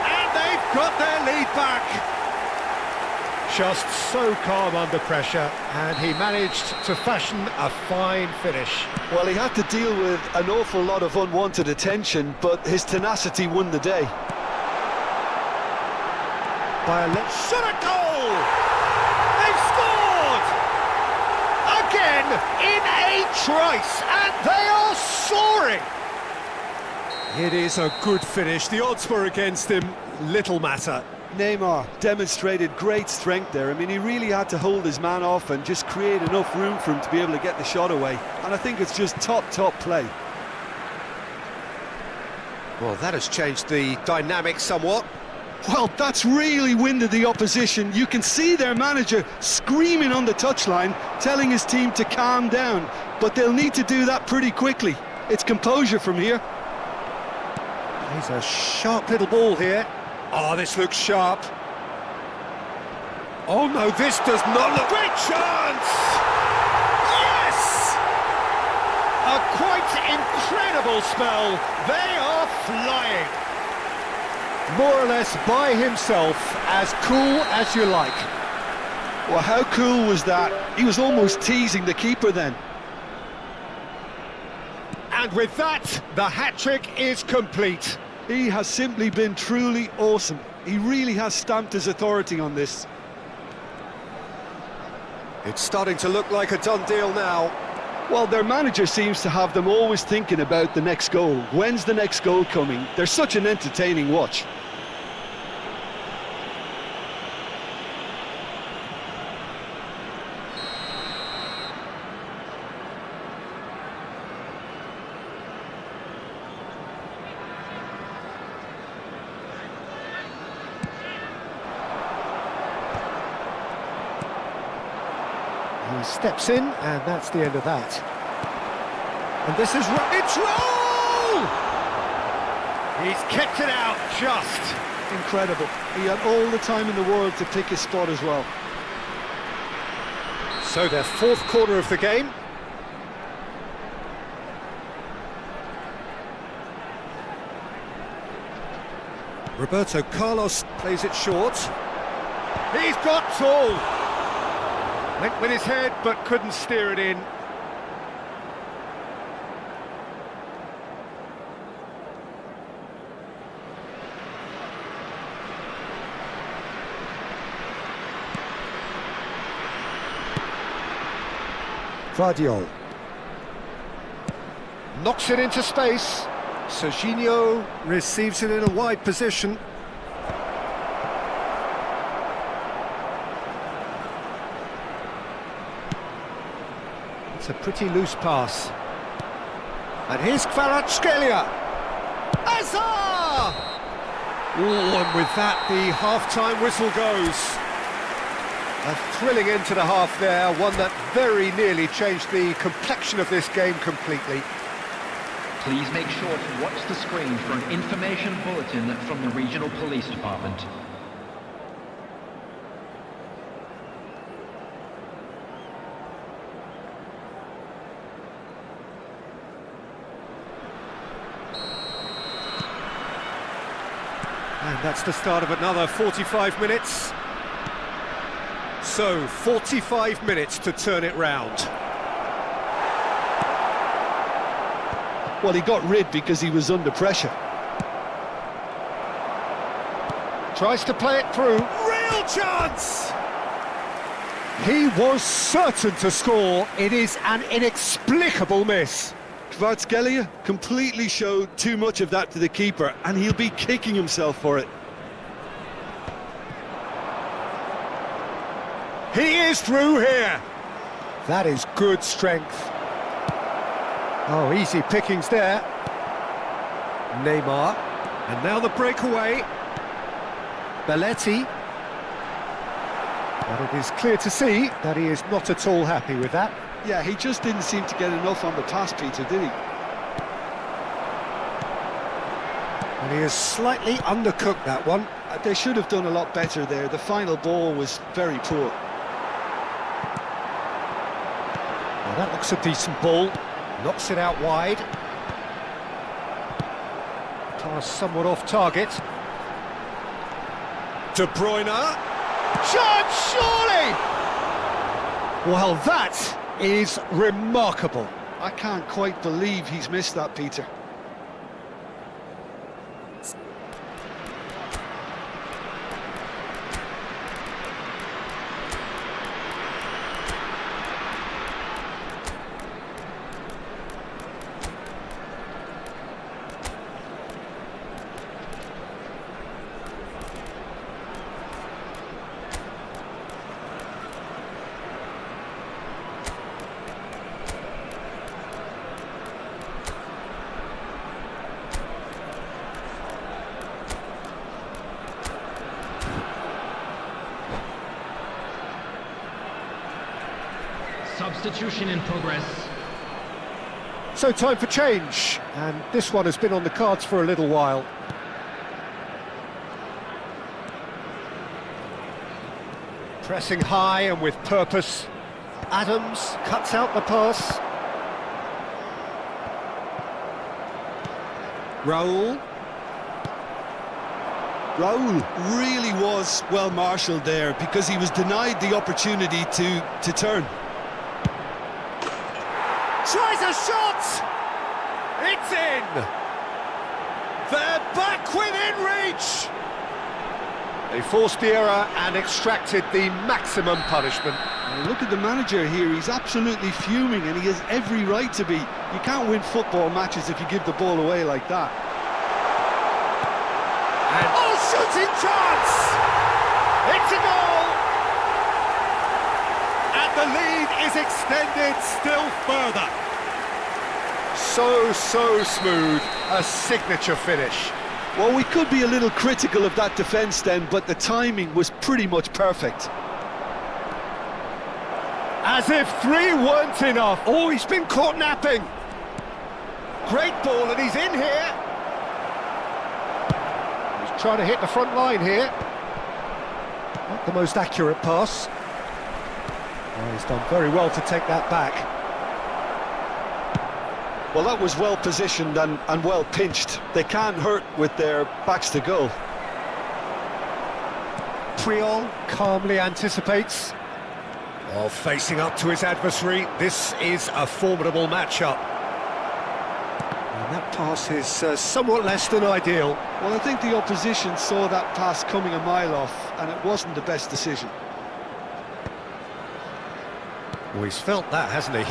S1: And they've got their lead back. Just so calm under pressure, and he managed to fashion a fine finish.
S2: Well, he had to deal with an awful lot of unwanted attention, but his tenacity won the day.
S1: Shot a goal! They've scored! Again, in a trice, and they are soaring! It is a good finish. The odds were against him, little matter.
S2: Neymar demonstrated great strength there. I mean, he really had to hold his man off and just create enough room for him to be able to get the shot away. And I think it's just top play.
S1: Well, that has changed the dynamic somewhat.
S2: Well, that's really winded the opposition. You can see their manager screaming on the touchline, telling his team to calm down. But they'll need to do that pretty quickly. It's composure from here.
S1: He's a sharp little ball here. Oh, this looks sharp. Oh no, this does not look... Great chance! Yes! A quite incredible spell. They are flying. More or less by himself, as cool as you like.
S2: Well, how cool was that? He was almost teasing the keeper then.
S1: And with that, the hat-trick is complete.
S2: He has simply been truly awesome. He really has stamped his authority on this.
S1: It's starting to look like a done deal now.
S2: Well, their manager seems to have them always thinking about the next goal. When's the next goal coming? They're such an entertaining watch.
S1: He steps in, and that's the end of that. And this is... It's roll! He's kept it out, just.
S2: Incredible. He had all the time in the world to pick his spot as well.
S1: So their fourth quarter of the game. Roberto Carlos plays it short. He's got tall. Went with his head, but couldn't steer it in. Vardiol. Knocks it into space. Serginho receives it in a wide position. It's a pretty loose pass. And here's Kvaratskhelia. Azar! Oh, and with that, the half-time whistle goes. A thrilling end to the half there, one that very nearly changed the complexion of this game completely.
S3: Please make sure to watch the screen for an information bulletin from the Regional Police Department.
S1: And that's the start of another 45 minutes. So, 45 minutes to turn it round.
S2: Well, he got rid because he was under pressure.
S1: Tries to play it through. Real chance! He was certain to score. It is an inexplicable miss.
S2: Kvaratskhelia completely showed too much of that to the keeper, and he'll be kicking himself for it.
S1: He is through here. That is good strength. Oh, easy pickings there. Neymar. And now the breakaway. Belletti. But it is clear to see that he is not at all happy with that.
S2: Yeah, he just didn't seem to get enough on the pass, Peter, did he?
S1: And he has slightly undercooked that one.
S2: They should have done a lot better there. The final ball was very poor.
S1: Well, that looks a decent ball. Knocks it out wide. Pass somewhat off target. De Bruyne. Chance, surely! Well, that is remarkable.
S2: I can't quite believe he's missed that, Peter.
S3: Substitution in progress.
S1: So time for change, and this one has been on the cards for a little while. Pressing high and with purpose. Adams cuts out the pass. Raul.
S2: Raul really was well marshalled there because he was denied the opportunity to turn.
S1: Tries a shot! It's in! They're back within reach! They forced the error and extracted the maximum punishment.
S2: Now look at the manager here, he's absolutely fuming and he has every right to be. You can't win football matches if you give the ball away like that.
S1: And shooting chance! It's a goal! And the lead is extended still further. So smooth, a signature finish.
S2: Well, we could be a little critical of that defence then, but the timing was pretty much perfect.
S1: As if three weren't enough. Oh, he's been caught napping. Great ball, and he's in here. He's trying to hit the front line here. Not the most accurate pass. Oh, he's done very well to take that back.
S2: Well, that was well positioned and well pinched. They can't hurt with their backs to goal.
S1: Priol calmly anticipates. Oh, facing up to his adversary, this is a formidable matchup. And that pass is somewhat less than ideal.
S2: Well, I think the opposition saw that pass coming a mile off, and it wasn't the best decision.
S1: Well, he's felt that, hasn't he?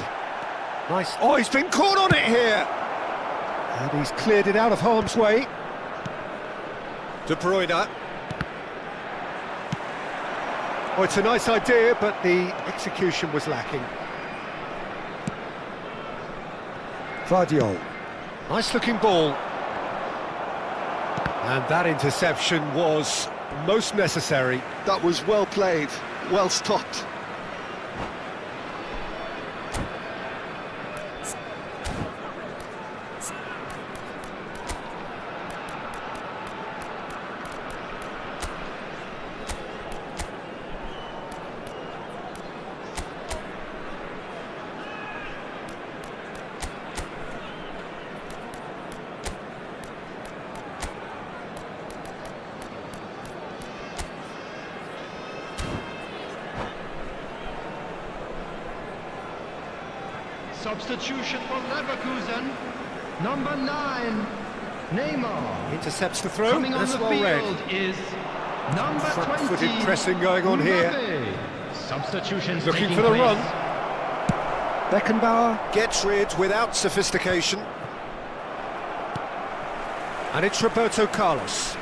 S1: Nice. Oh, he's been caught on it here! And he's cleared it out of harm's way. De Bruyne. Oh, it's a nice idea, but the execution was lacking. Vardiol. Nice-looking ball. And that interception was most necessary.
S2: That was well played, well stopped.
S3: Substitution for Leverkusen. Number 9, Neymar.
S1: Intercepts the throw.
S3: Coming on
S1: That's
S3: the
S1: well read.
S3: field is Number
S1: Front-footed
S3: 20,
S1: pressing going on here.
S3: Mbappe. Substitutions
S1: Looking
S3: taking
S1: for the
S3: place.
S1: run. Beckenbauer gets rid without sophistication. And it's Roberto Carlos.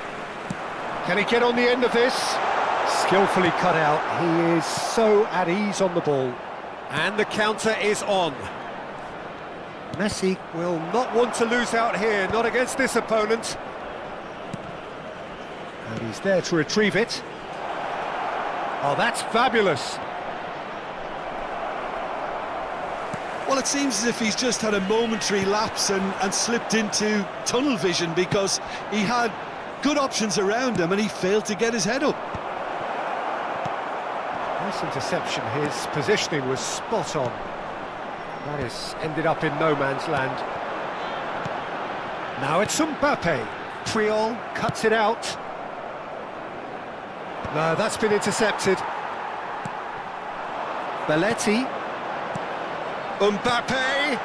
S1: Can he get on the end of this? Skillfully cut out. He is so at ease on the ball. And the counter is on. Messi will not want to lose out here, not against this opponent. And he's there to retrieve it. Oh, that's fabulous.
S2: Well, it seems as if he's just had a momentary lapse and slipped into tunnel vision, because he had good options around him and he failed to get his head up.
S1: Nice interception. His positioning was spot on. That has ended up in no man's land. Now it's Mbappe. Triol cuts it out. No, that's been intercepted. Belletti. Mbappe!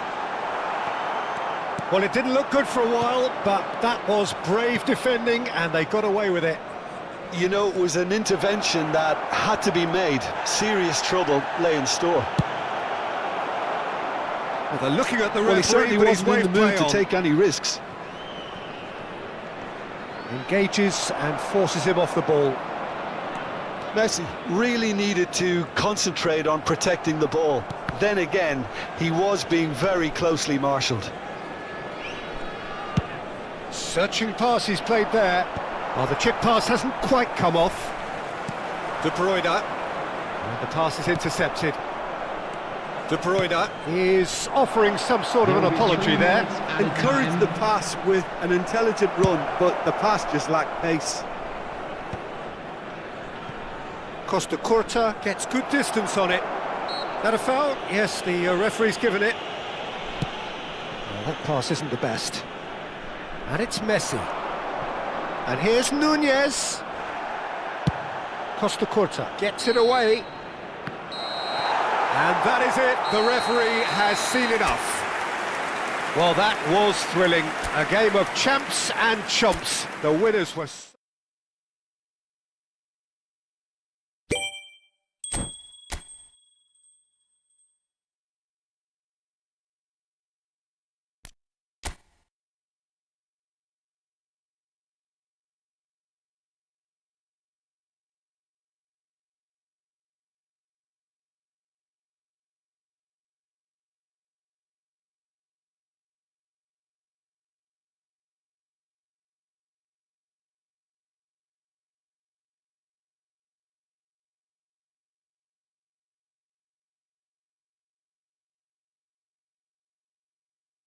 S1: Well, it didn't look good for a while, but that was brave defending, and they got away with it.
S2: You know, it was an intervention that had to be made. Serious trouble lay in store.
S1: Well, they're looking at the
S2: Well, he
S1: referee,
S2: certainly
S1: but he's
S2: wasn't in the
S1: waved
S2: mood
S1: play
S2: to
S1: on.
S2: take any risks.
S1: Engages and forces him off the ball.
S2: Messi really needed to concentrate on protecting the ball. Then again, he was being very closely marshalled.
S1: Searching pass he's played there. Well, the chip pass hasn't quite come off. De Bruyne. And the pass is intercepted. De Bruyne is offering some sort of an apology there.
S2: Encouraged the pass with an intelligent run, but the pass just lacked pace.
S1: Costa Curta gets good distance on it. That a foul? Yes, the referee's given it. Well, that pass isn't the best. And it's Messi. And here's Nunez. Costa Curta gets it away. And that is it. The referee has seen enough. Well, that was thrilling. A game of champs and chumps. The winners were...